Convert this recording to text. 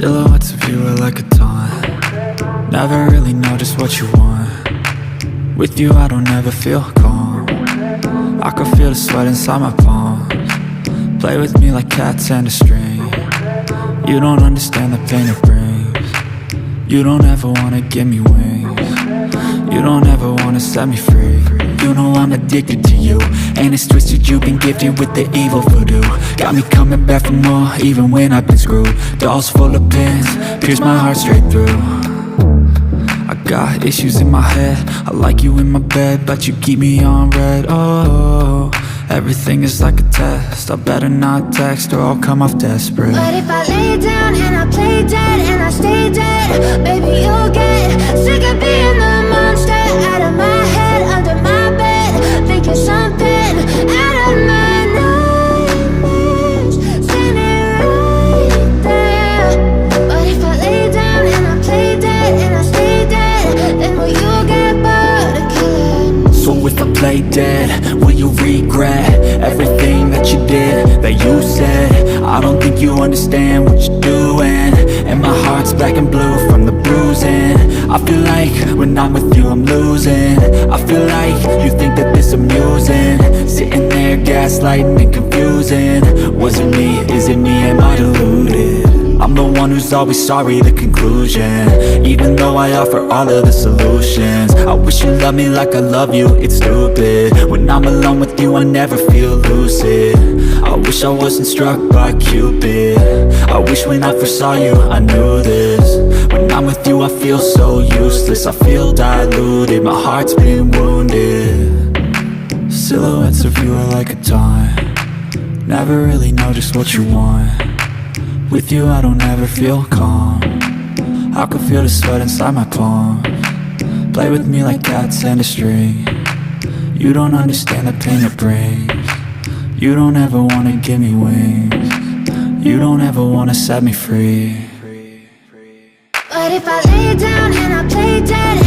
Silhouettes of you are like a taunt. Never really know just what you want. With you I don't ever feel calm. I can feel the sweat inside my palms. Play with me like cats and a string. You don't understand the pain it brings. You don't ever wanna give me wings. You don't ever wanna set me free. You know I'm addicted to you, and it's twisted, you've been gifted with the evil voodoo. Got me coming back for more, even when I've been screwed. Dolls full of pins, pierce my heart straight through. I got issues in my head, I like you in my bed, but you keep me on red. Oh, everything is like a test, I better not text or I'll come off desperate. But if I lay down and I play dead and I stay dead, baby you'll get sick of being the monster out of my head, under my bed, thinking something out of my nightmares, standing right there. But if I lay down and I play dead and I stay dead, then will you get bored of killing? So if I play dead, will you regret everything that you did, that you said? I don't think you understand what you're doing, and my heart's black and blue from the bruising. I feel like when I'm with you I'm losing. I feel like you think that this amusing, sitting there gaslighting and confusing. Was it me? Is it me? Am I deluded? I'm the one who's always sorry, the conclusion, even though I offer all of the solutions. I wish you loved me like I love you, it's stupid. When I'm alone with you I never feel lucid. I wish I wasn't struck by Cupid. I wish when I first saw you I knew this. When I'm with you I feel so useless, I feel diluted, my heart's been wounded. Silhouettes of you are like a taunt. Never really know just what you want. With you I don't ever feel calm. I can feel the sweat inside my palms. Play with me like cats and a string. You don't understand the pain it brings. You don't ever wanna give me wings. You don't ever wanna set me free. But if I lay down and I play dead